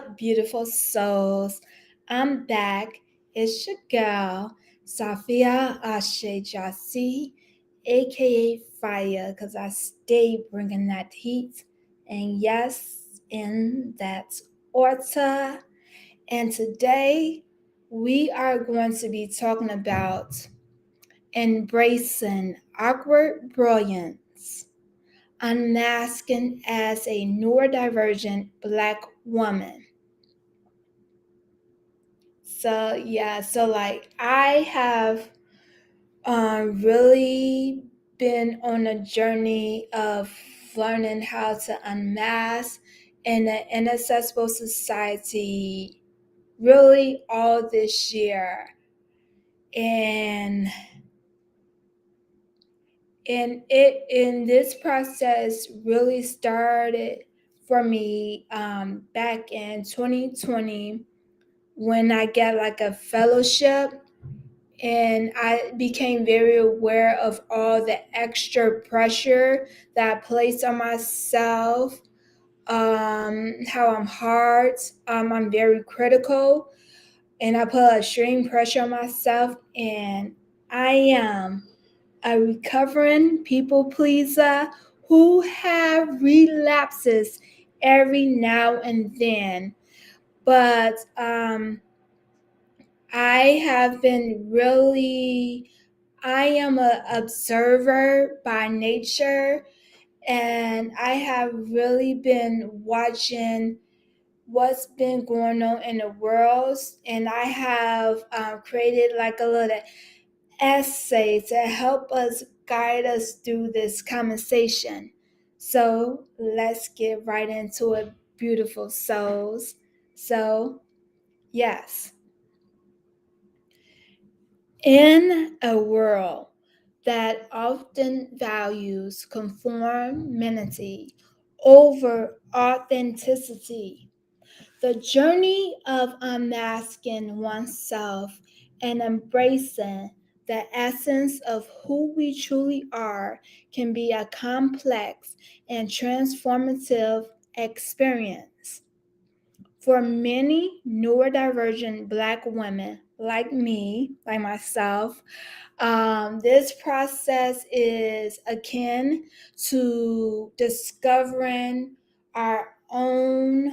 up, beautiful souls? I'm back. It's your girl, Safia Ashe Jasi, aka Fire, because I stay bringing that heat. And yes, in that order. And today we are going to be talking about embracing awkward brilliance, unmasking as a neurodivergent Black woman. So I have really been on a journey of learning how to unmask in an inaccessible society really all this year. And this process really started for me back in 2020 when I got like a fellowship, and I became very aware of all the extra pressure that I placed on myself, how I'm hard, I'm very critical, and I put extreme pressure on myself, and I am a recovering people pleaser who have relapses every now and then. But I have been really, I am an observer by nature, and I have really been watching what's been going on in the world, and I have created like a little essay to help us guide us through this conversation. So let's get right into it, beautiful souls. So, yes, in a world that often values conformity over authenticity, the journey of unmasking oneself and embracing the essence of who we truly are can be a complex and transformative experience. For many neurodivergent Black women like me, like myself, this process is akin to discovering our own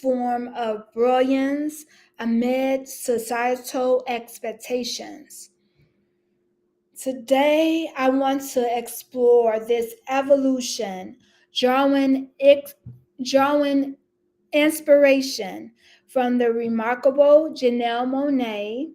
form of brilliance amid societal expectations. Today, I want to explore this evolution, drawing inspiration from the remarkable Janelle Monae,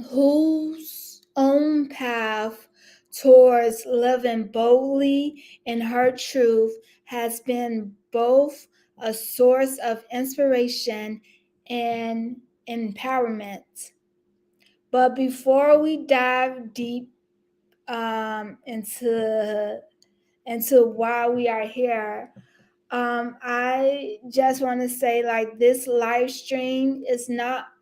whose own path towards living boldly in her truth has been both a source of inspiration and empowerment. But before we dive deep into why we are here, I just want to say like this live stream is not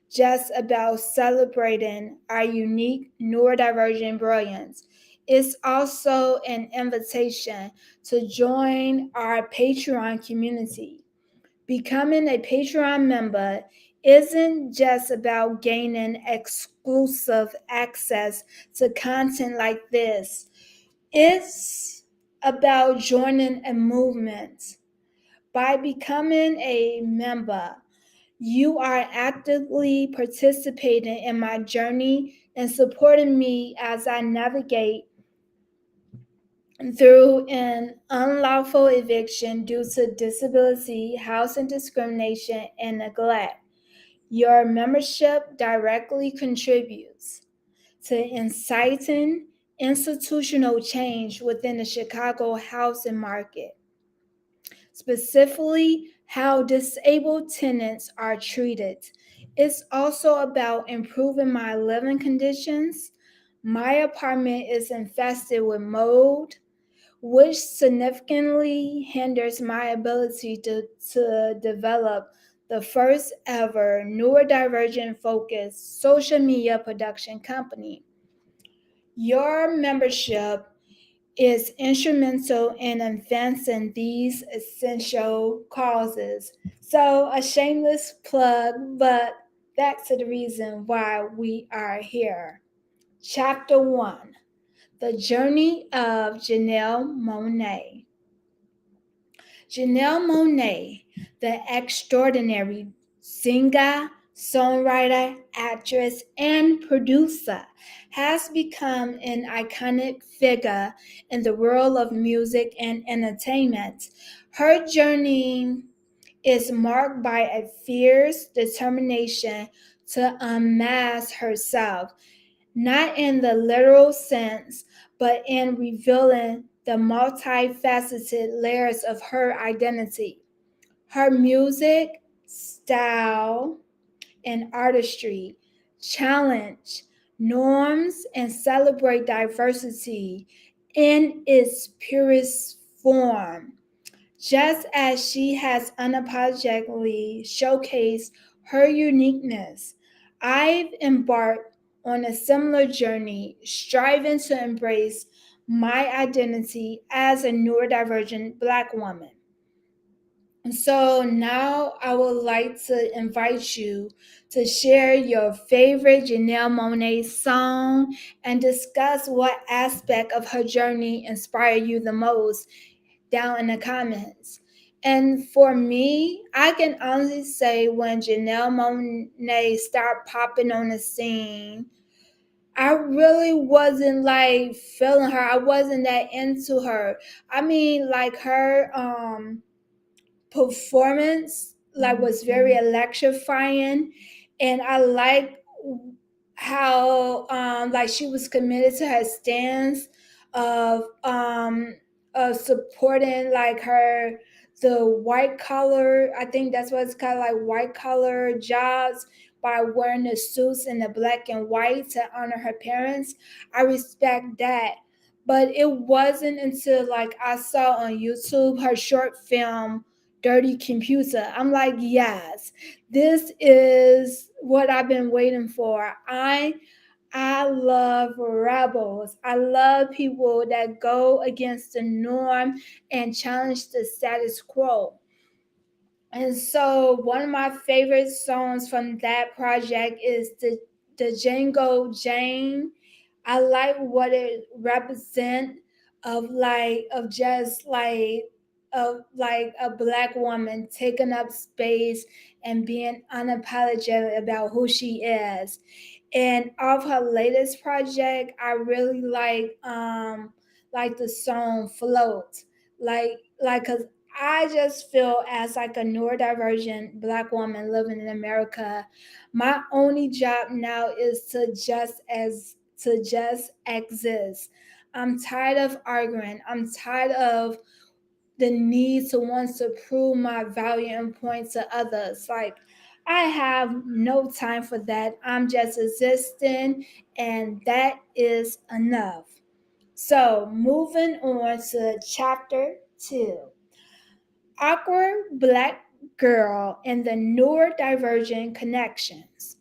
just about celebrating our unique neurodivergent brilliance. It's also an invitation to join our Patreon community. Becoming a Patreon member isn't just about gaining exclusive access to content like this. It's about joining a movement. By becoming a member, you are actively participating in my journey and supporting me as I navigate through an unlawful eviction due to disability, housing discrimination, and neglect. Your membership directly contributes to inciting institutional change within the Chicago housing market, specifically how disabled tenants are treated. It's also about improving my living conditions. My apartment is infested with mold, which significantly hinders my ability to develop the first ever neurodivergent focused social media production company. Your membership is instrumental in advancing these essential causes. So, a shameless plug, but back to the reason why we are here. Chapter 1: The Journey of Janelle Monae. Janelle Monae, the extraordinary singer, songwriter, actress, and producer, has become an iconic figure in the world of music and entertainment. Her journey is marked by a fierce determination to unmask herself, not in the literal sense, but in revealing the multifaceted layers of her identity. Her music, style, and artistry challenge norms and celebrate diversity in its purest form. Just as she has unapologetically showcased her uniqueness, I've embarked on a similar journey, striving to embrace my identity as a neurodivergent Black woman. And so now I would like to invite you to share your favorite Janelle Monae song and discuss what aspect of her journey inspired you the most down in the comments. And for me, I can honestly say when Janelle Monae started popping on the scene, I really wasn't like feeling her. I wasn't that into her. I mean, like her performance like was very electrifying, and I like how like she was committed to her stance of supporting like her the white collar, I think that's what it's called, like white collar jobs, by wearing the suits in the black and white to honor her parents. I respect that. But it wasn't until like I saw on YouTube her short film Dirty Computer. I'm like, yes, this is what I've been waiting for. I love rebels. I love people that go against the norm and challenge the status quo. And so one of my favorite songs from that project is the Django Jane. I like what it represent of just like a Black woman taking up space and being unapologetic about who she is. And of her latest project, I really like the song Float. Cause I just feel as like a neurodivergent Black woman living in America, my only job now is to just exist. I'm tired of arguing. I'm tired of the need to want to prove my value and point to others. Like, I have no time for that. I'm just existing, and that is enough. So, moving on to chapter 2: Awkward Black Girl and the Neurodivergent Connections.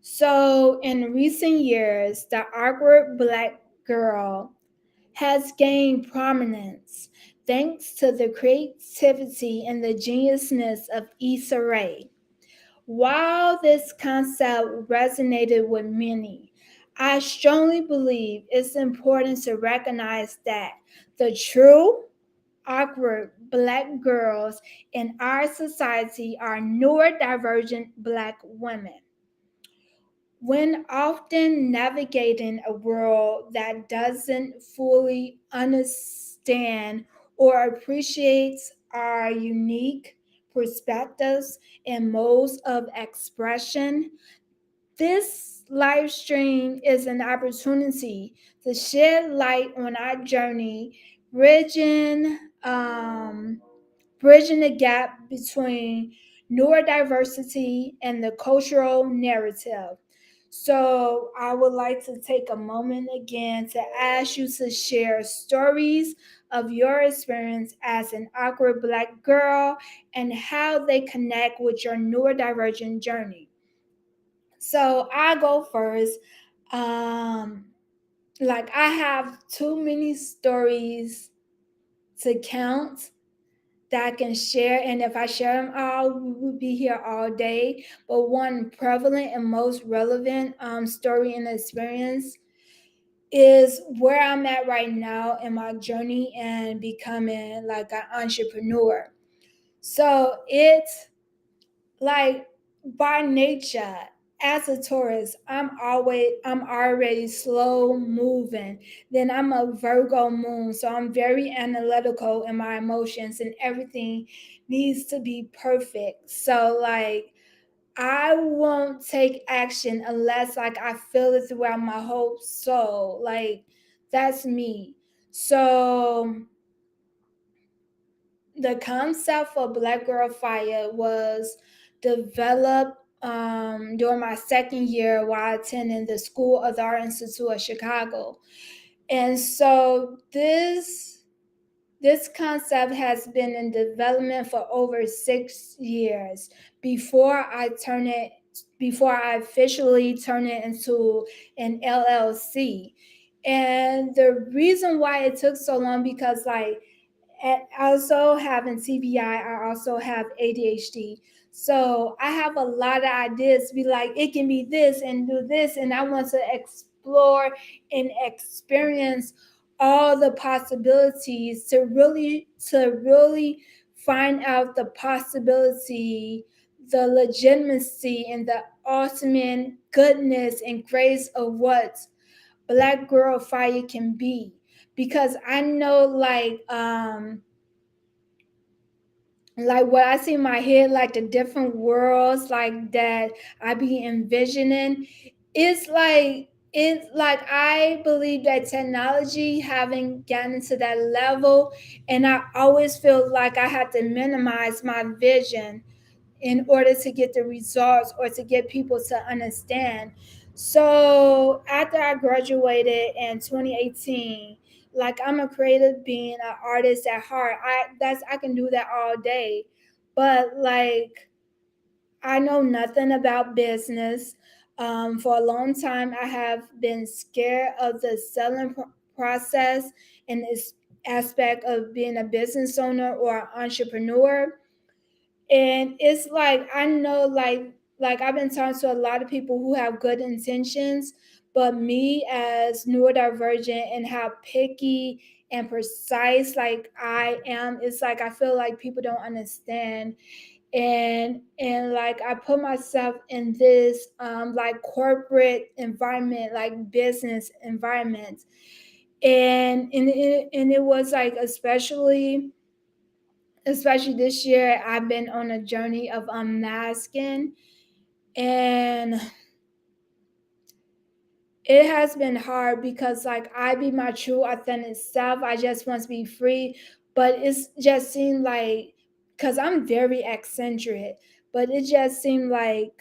So, in recent years, the awkward Black girl has gained prominence thanks to the creativity and the geniusness of Issa. While this concept resonated with many, I strongly believe it's important to recognize that the true awkward Black girls in our society are neurodivergent Black women. When often navigating a world that doesn't fully understand or appreciates our unique perspectives and modes of expression, this live stream is an opportunity to shed light on our journey, bridging bridging the gap between neurodiversity and the cultural narrative. So, I would like to take a moment again to ask you to share stories of your experience as an awkward Black girl and how they connect with your neurodivergent journey. So, I go first. Um, like I have too many stories to count that I can share, and if I share them all, we would be here all day. But one prevalent and most relevant story and experience is where I'm at right now in my journey and becoming like an entrepreneur. So it's like by nature, as a Taurus, I'm already slow moving. Then I'm a Virgo moon, so I'm very analytical in my emotions, and everything needs to be perfect. So like I won't take action unless like I feel it throughout my whole soul. Like that's me. So the concept for Black Girl Fire was developed during my second year while attending the School of the Art Institute of Chicago. And so this concept has been in development for over 6 years before I turn it before I officially turn it into an LLC. And the reason why it took so long because like and also having TBI, I also have ADHD. So I have a lot of ideas. Be like, it can be this and do this, and I want to explore and experience all the possibilities to really find out the possibility, the legitimacy, and the ultimate goodness and grace of what Black Girl Fire can be, because I know like what I see in my head, like the different worlds like that I be envisioning, it's like I believe that technology having gotten to that level, and I always feel like I have to minimize my vision in order to get the results or to get people to understand. So after I graduated in 2018, like I'm a creative being, an artist at heart. I can do that all day. But like I know nothing about business. For a long time I have been scared of the selling process and this aspect of being a business owner or an entrepreneur. And it's like I know like I've been talking to a lot of people who have good intentions, but me as neurodivergent and how picky and precise like I am, it's like I feel like people don't understand. And like I put myself in this like corporate environment, like business environment. And it was like especially this year I've been on a journey of unmasking, and it has been hard because like I be my true authentic self. I just want to be free, but it's just seemed like because I'm very eccentric, but it just seemed like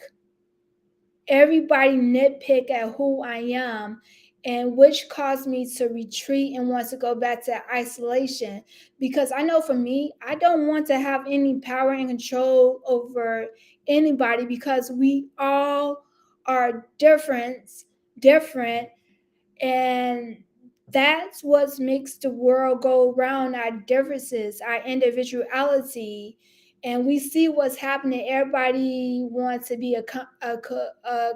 everybody nitpick at who I am, and which caused me to retreat and want to go back to isolation, because I know for me I don't want to have any power and control over anybody, because we all are different, and that's what makes the world go round, our differences, our individuality. And we see what's happening. Everybody wants to be a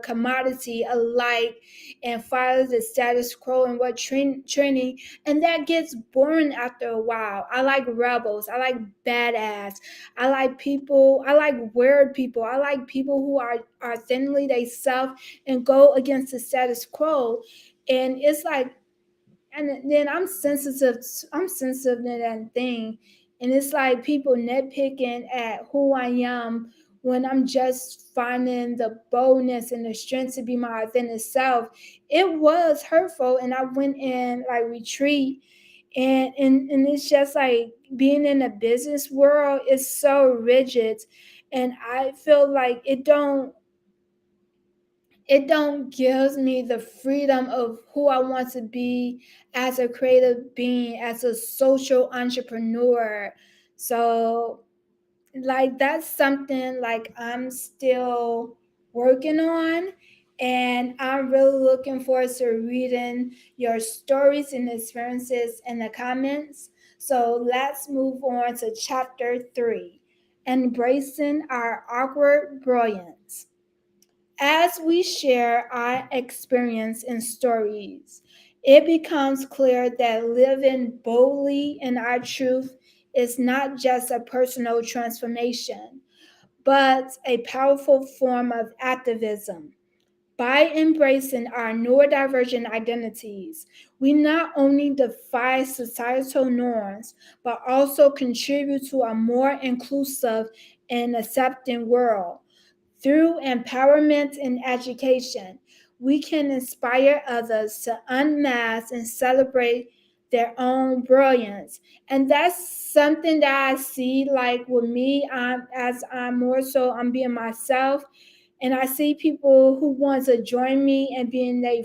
commodity alike and follow the status quo and what trending. And that gets boring after a while. I like rebels. I like badass. I like people. I like weird people. I like people who are authentically they self and go against the status quo. And it's like, and then I'm sensitive to that thing, and it's like people nitpicking at who I am when I'm just finding the boldness and the strength to be my authentic self. It was hurtful, and I went in like retreat, and it's just like being in the business world is so rigid, and I feel like it don't gives me the freedom of who I want to be as a creative being, as a social entrepreneur. So like that's something like I'm still working on, And I'm really looking forward to reading your stories and experiences in the comments. So let's move on to chapter 3, embracing our awkward brilliance. As we share our experience and stories, it becomes clear that living boldly in our truth is not just a personal transformation, but a powerful form of activism. By embracing our neurodivergent identities, we not only defy societal norms, but also contribute to a more inclusive and accepting world. Through empowerment and education, we can inspire others to unmask and celebrate their own brilliance. And that's something that I see like with me, as I'm more so I'm being myself, and I see people who want to join me and being their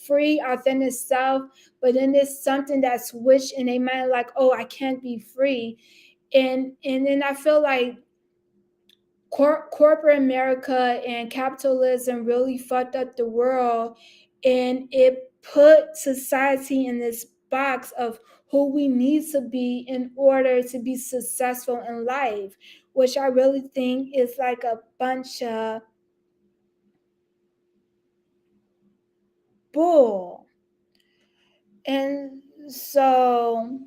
free, authentic self, but then there's something that's switched in their mind, like, oh, I can't be free. And then I feel like corporate America and capitalism really fucked up the world, and it put society in this box of who we need to be in order to be successful in life, which I really think is like a bunch of bull. And so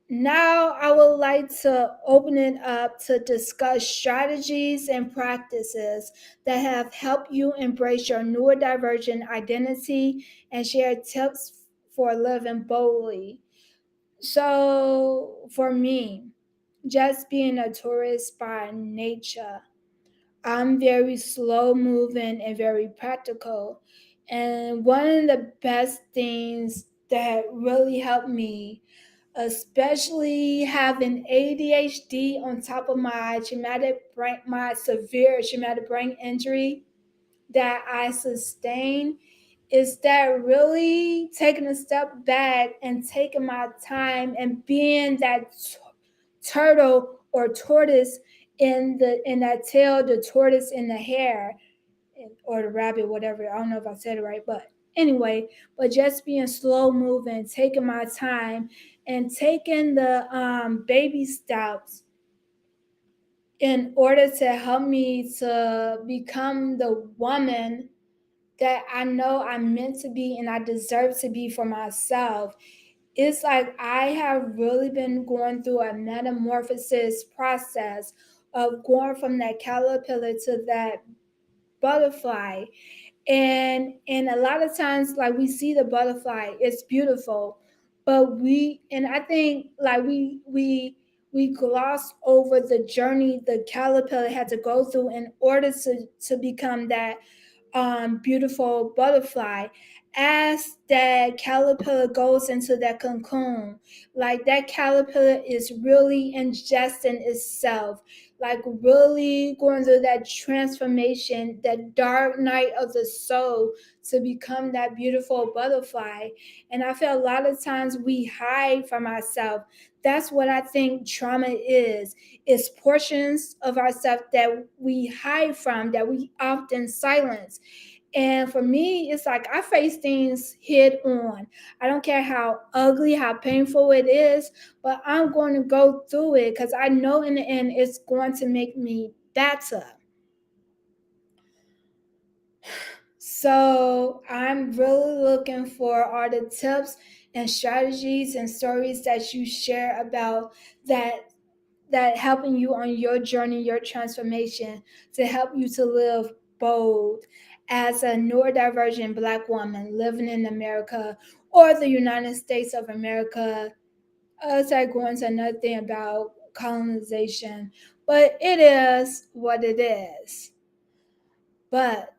now I would like to open it up to discuss strategies and practices that have helped you embrace your neurodivergent identity and share tips for living boldly. So for me, just being a tourist by nature, I'm very slow moving and very practical. And one of the best things that really helped me, especially having ADHD on top of my severe traumatic brain injury that I sustained, is that really taking a step back and taking my time and being that turtle or tortoise in that tail, the tortoise in the hair, or the rabbit, whatever. I don't know if I said it right, but anyway, but just being slow moving, taking my time, and taking the baby steps in order to help me to become the woman that I know I'm meant to be and I deserve to be for myself. It's like I have really been going through a metamorphosis process of going from that caterpillar to that butterfly. And a lot of times, like, we see the butterfly, it's beautiful, but I think like we gloss over the journey the caterpillar had to go through in order to become that beautiful butterfly. As that caterpillar goes into that cocoon, like that caterpillar is really ingesting itself, like really going through that transformation, that dark night of the soul to become that beautiful butterfly. And I feel a lot of times we hide from ourselves. That's what I think trauma is. It's portions of ourselves that we hide from, that we often silence. And for me, it's like I face things head on. I don't care how ugly, how painful it is, but I'm going to go through it because I know in the end it's going to make me better. So I'm really looking for all the tips and strategies and stories that you share about that helping you on your journey, your transformation, to help you to live bold as a neurodivergent Black woman living in America or the United States of America. As I go into another thing about colonization, but it is what it is. But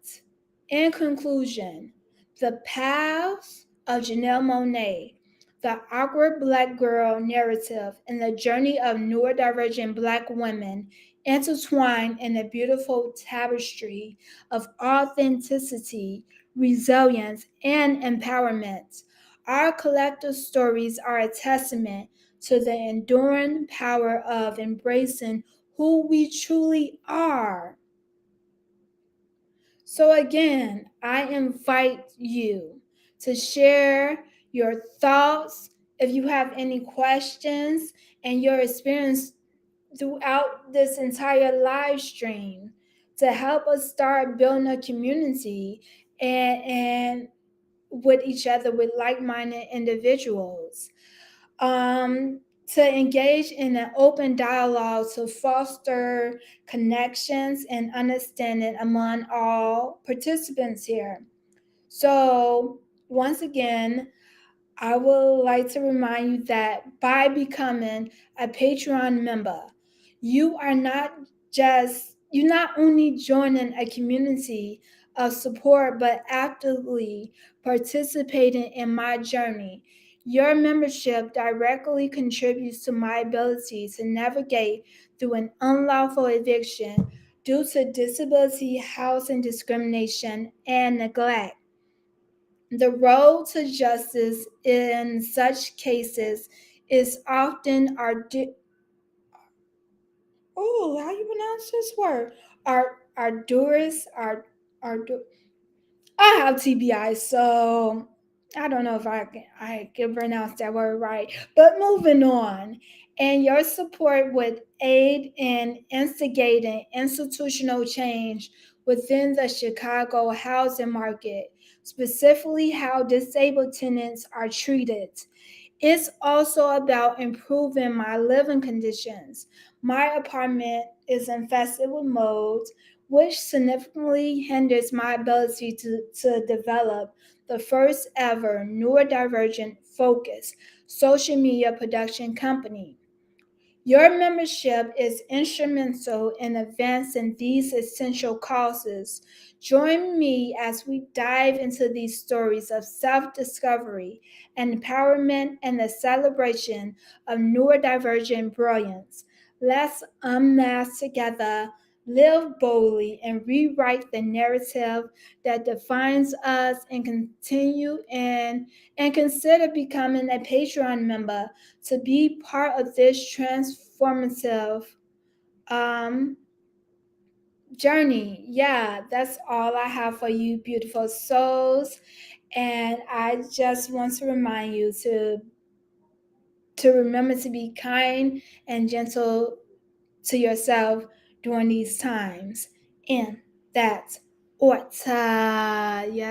in conclusion, the paths of Janelle Monae, the awkward Black girl narrative, and the journey of neurodivergent Black women intertwine in a beautiful tapestry of authenticity, resilience, and empowerment. Our collective stories are a testament to the enduring power of embracing who we truly are. So, again, I invite you to share your thoughts. If you have any questions and your experience throughout this entire live stream, to help us start building a community and with each other, with like-minded individuals, um, to engage in an open dialogue to foster connections and understanding among all participants here. So, once again, I would like to remind you that by becoming a Patreon member, you are not you not only joining a community of support, but actively participating in my journey. Your membership directly contributes to my ability to navigate through an unlawful eviction due to disability, housing discrimination, and neglect. The road to justice in such cases is often how you pronounce this word? Arduous, ardu. I have TBI, so I don't know if I can pronounce that word right. But moving on, and your support would aid in instigating institutional change within the Chicago housing market, specifically how disabled tenants are treated. It's also about improving my living conditions. My apartment is infested with mold, which significantly hinders my ability to develop the first ever neurodivergent focused social media production company. Your membership is instrumental in advancing these essential causes. Join me as we dive into these stories of self discovery, empowerment, and the celebration of neurodivergent brilliance. Let's unmask together, live boldly, and rewrite the narrative that defines us, and continue and consider becoming a Patreon member to be part of this transformative um, journey. Yeah, that's all I have for you, beautiful souls. And I just want to remind you to remember to be kind and gentle to yourself during these times. And that's orta. Yes.